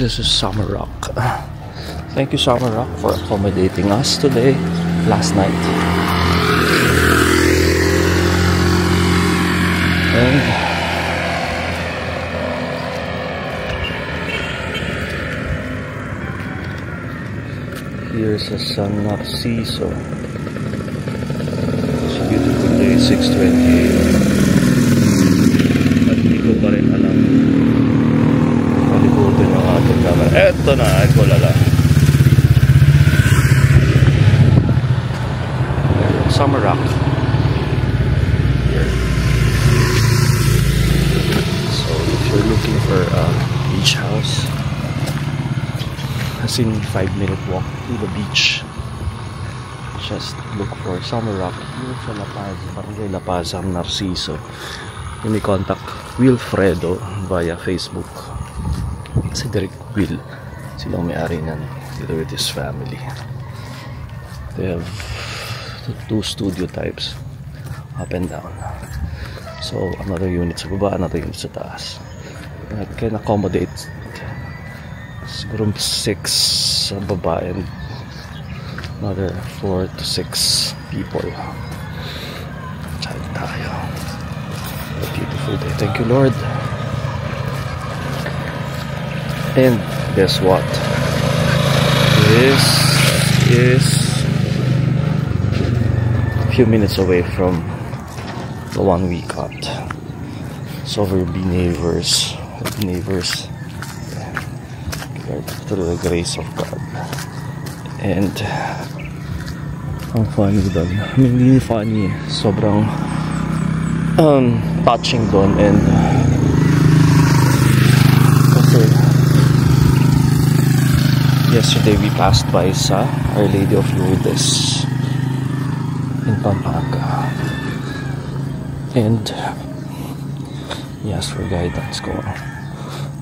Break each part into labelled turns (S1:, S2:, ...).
S1: This is Summer Rock. Thank you, Summer Rock, for accommodating us today, last night. And here's a San Narciso. It's a beautiful day, 6:28. At hindi ko pa rin alam. Malibutin ang ating camera. Eto na, ito lala. Summer Rock. Here. So if you're looking for a beach house, as in 5-minute walk to the beach, just look for Summer Rock here sa La Paz, Barangay La Paz, San Narciso. You may contact Wilfredo via Facebook. Si Derek Will, silang may-ari nan, together with his family. They have 2 studio types, up and down. So another unit sa baba, another unit sa taas. I can accommodate siguro 6 sa baba and another 4 to 6 people. Chat tayo. A beautiful day. Thank you, Lord. And guess what? This is a few minutes away from the one we got. So we'll be neighbors. Through the grace of God. And ang funny doon, I mean, hindi funny, sobrang touching doon. And kasi yesterday we passed by sa Our Lady of Lourdes in Pampanga, and he asked for guidance kung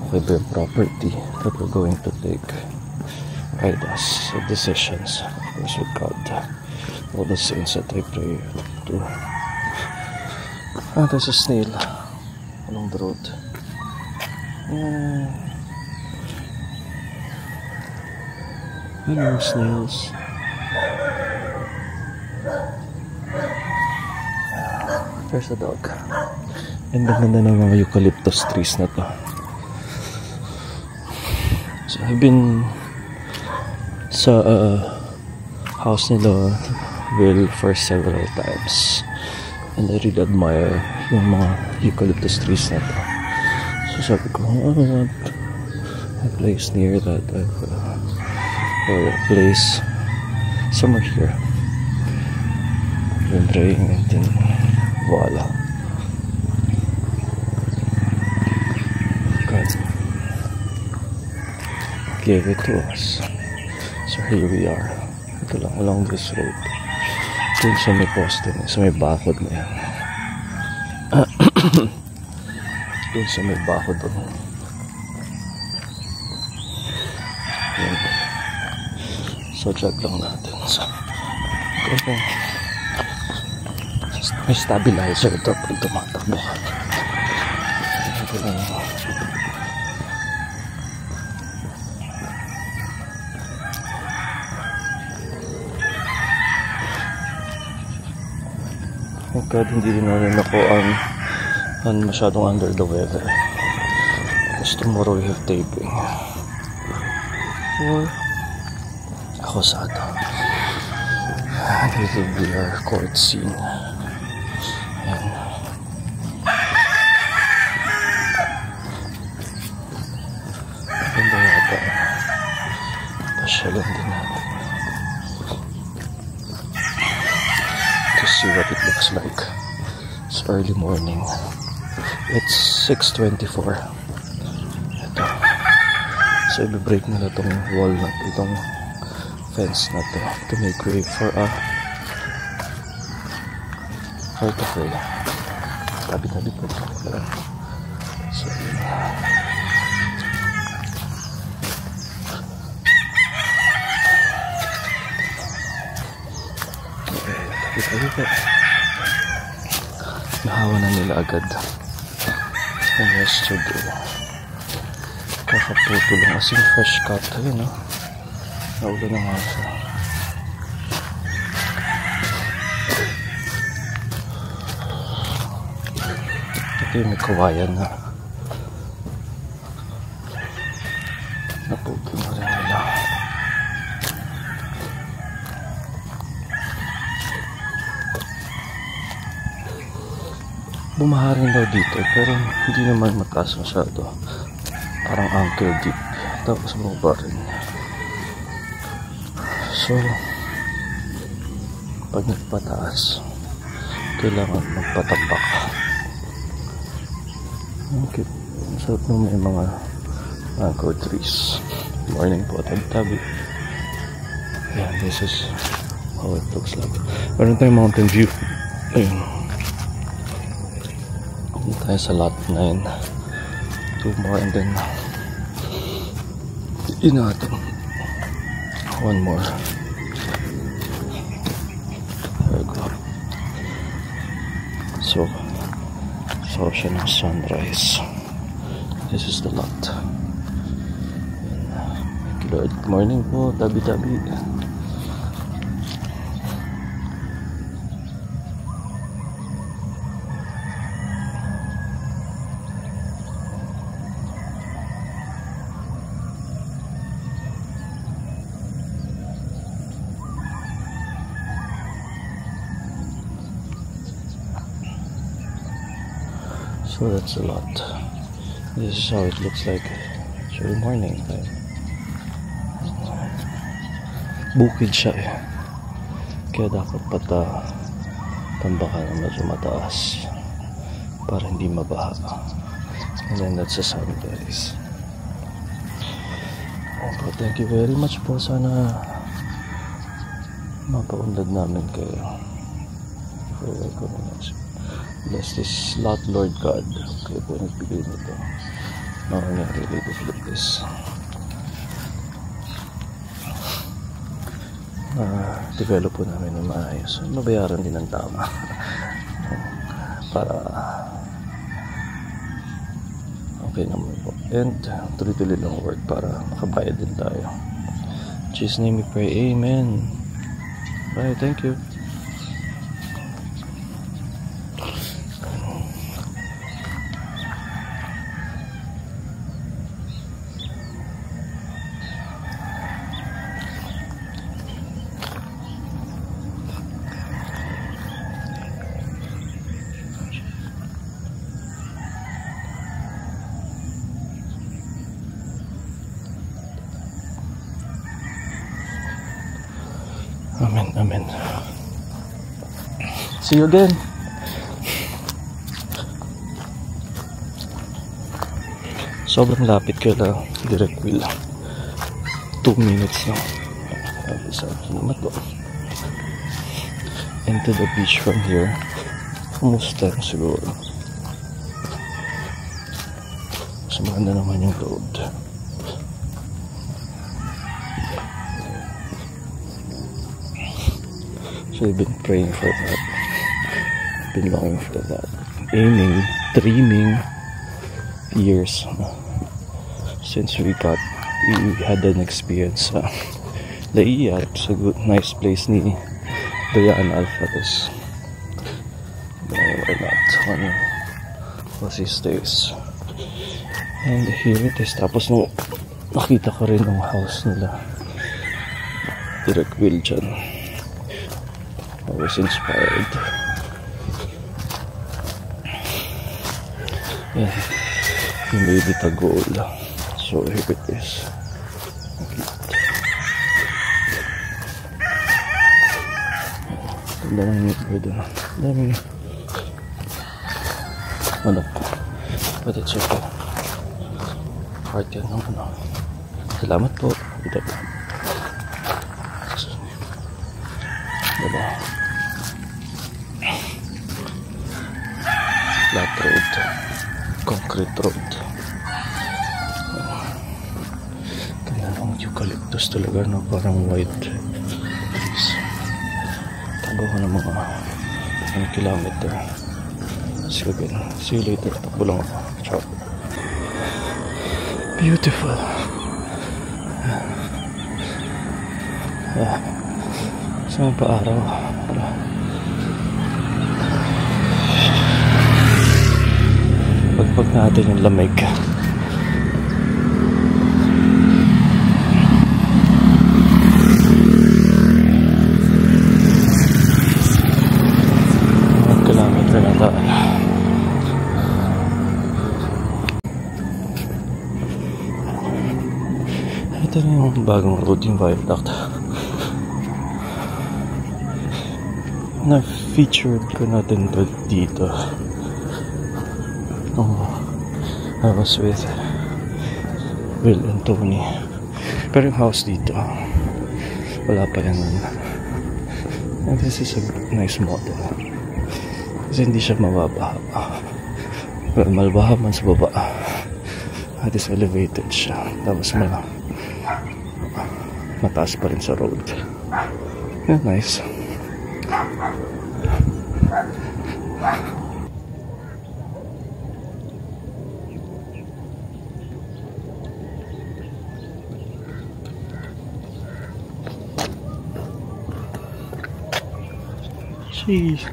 S1: okay ba yung property that we're going to take, guide us with decisions, of course with God, all the saints that I pray to. There's a snail along the road. Hello, snails. There's a dog. And ganda ng mga eucalyptus trees na to. So I've been sa house nila Will for several times, and I really admire yung mga eucalyptus trees na to. So sabi ko, I want a place near that, or a place somewhere here. Been praying, and then voila, God gave it to us. So here we are. Ito lang, along this road. Dun sa may poste, sa may bakod na yan. Dun sa may bakod doon. So check lang natin. So, may stabilizer ito pag tumatakbo ka. Ito lang. Thank God, hindi din namin ako masyadong under the weather. Because tomorrow we have taping for Acosado. It will be our court scene. And maganda yata. Pasyalan din natin to see what it looks like. It's early morning. It's 6:24. Ito. So i-break nila itong wall na itong fence na to make way for a heart of prayer. Tabi-tabi po ito. So tabi-tabi po. Nahawa na nila agad. And yesterday Kakaputo lang as in fresh cut. Ayun, no? Naulo na nga siya. Ito yung may kawayan na naputo na rin nila. Bumaharin daw dito pero hindi naman mataas masyado. Parang ankle deep. Tapos bumaba rin. So pag nagpataas kailangan magpatapak. Okay. So may mga mango trees. Morning po, tabi-tabi. Yeah, this is how it looks like. Meron tayong mountain view. Ayun. Dito tayo sa lot 9. 2 more and then yun natin. 1 more. There we go. So siya ng sunrise. This is the lot. Good morning po, tabi-tabi. So that's a lot. This is how it looks like during morning. Bukid siya eh. Kaya dapat tambakan na medyo mataas para hindi mabaha. And then that's the sunrise. Okay, thank you very much po. Sana mapaunlad namin kayo. For your recommendation. Bless this lot, Lord God. Kaya po nagbigay nito. Nangyari dito flip this. Develop po namin ng maayos. Mabayaran din ng tama. Para okay naman po. And tuloy-tuloy lang work para makabayad din tayo. In Jesus' name we pray. Amen. Bye. Thank you. Amen, amen. See you again. Sobrang lapit kaya direct wheel. 2 minutes na. Into the beach from here. Kumusta siguro. Mas maganda naman yung road. So I've been praying for that. Been longing for that. Aiming, dreaming years since we had an experience sa Laia. It's a good, nice place ni Diana Alvarez. Why not? One was his days. And here it is. Tapos nung nakita ko rin ang house nila. Direct wheel dyan. I was inspired. Yeah, he made it a goal. So here it is. Ang daming bird na. Daming manok. But it's okay. Part yan ng ano. Salamat po. Diba? Flat road, concrete road. Kaya ang eucalyptus talaga na parang white trees. Tago ko ng mga 1 kilometer. See you later. Takbo lang ako. Ciao. Beautiful. Saan pa araw? Pagpag natin yung lamig. Kilometer na tayo. Ito na yung bagong road, yung viaduct na featured ko natin dito. I was with Will and Tony, pero yung house dito wala pa yan. And this is a nice model kasi hindi siya mababaha, pero malbaha man sa baba at is elevated siya, tapos mataas pa rin sa road. Yeah, nice. Jeez.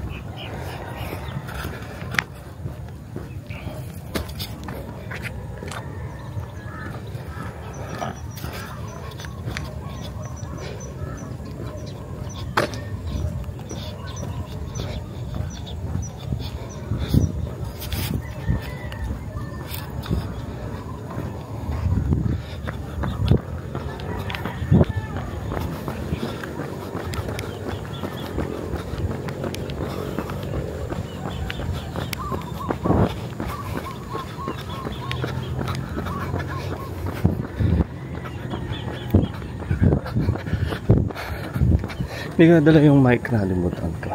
S1: Hindi ko nadala yung mic, nalimutan ko.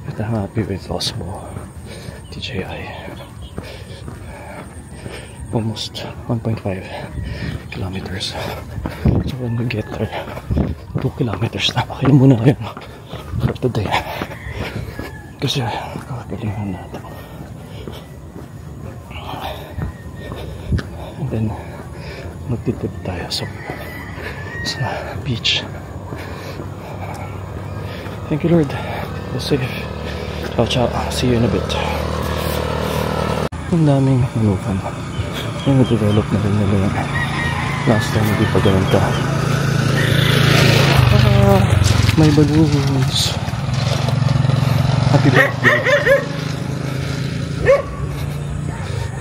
S1: But I'm happy with Osmo DJI. Almost 1.5 kilometers. So when we get there, 2 kilometers na. Pakil muna yun for today. Kasi kakagalingan natin. And then magtitip tayo sa beach. Thank you, Lord. Be safe. Ciao, ciao. See you in a bit. Ang daming manukan. Yung na-develop na rin nila yan. Last time, hindi pa ganito. May balloons. Happy birthday.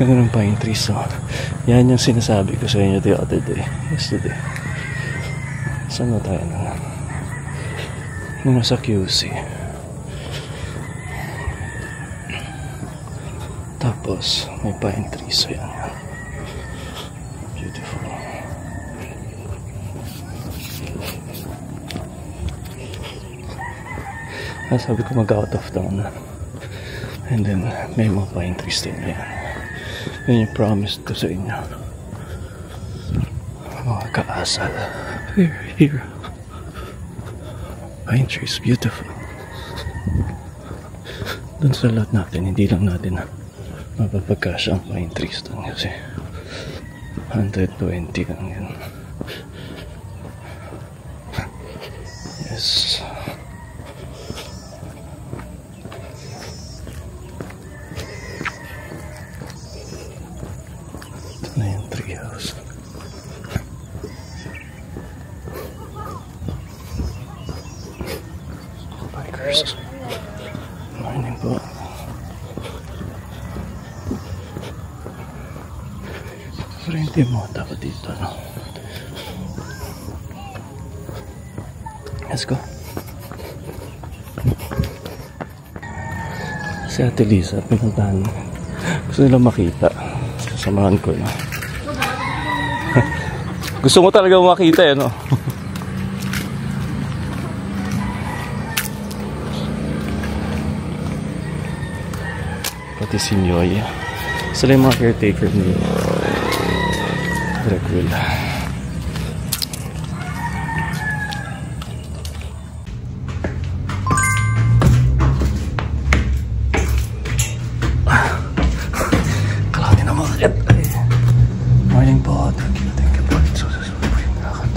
S1: Ganun ang pine trees. So, yan yung sinasabi ko sa inyo the other day. Yesterday. Saan na tayo na? Nung nasa QC. Tapos may pine trees, so yan. Beautiful. Sabi ko mag out of town, and then may mga pine trees din yan. Yun yung promise ko sa inyo. Mga kaasal. Here. Pine trees, beautiful. Doon sa lot natin, hindi lang natin mapapagkasya ang pine trees doon kasi 120 lang yun. Yes. Ito na yung treehouse. Morning po. Frente mo dapat dito, no? Let's go. Si Ate Lisa, pinuntahan. Gusto nila makita. Kasamahan ko, no? Gusto mo talaga makita, eh, no? Pati si Nyoy. Sila yung mga caretaker ni Direct Will. Kalangin na mga kat. Thank you po. It's so successful po yung lakad.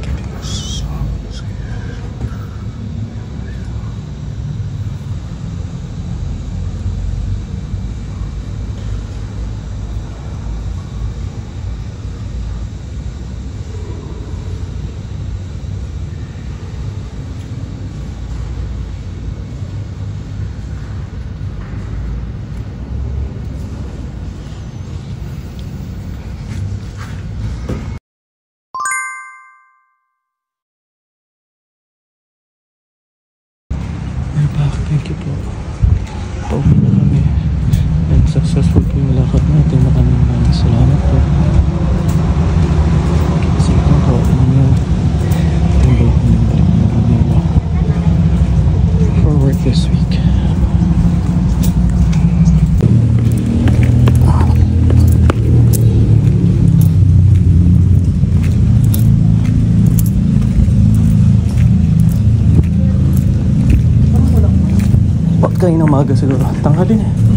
S1: Keeping us safe. Thank you po. Pauwi na kami. And successful po yung lakad natin. Maraming salamat po. Kasi ito po, yung balik na Manila for work this week. Kanina umaga siguro. Tanghali na.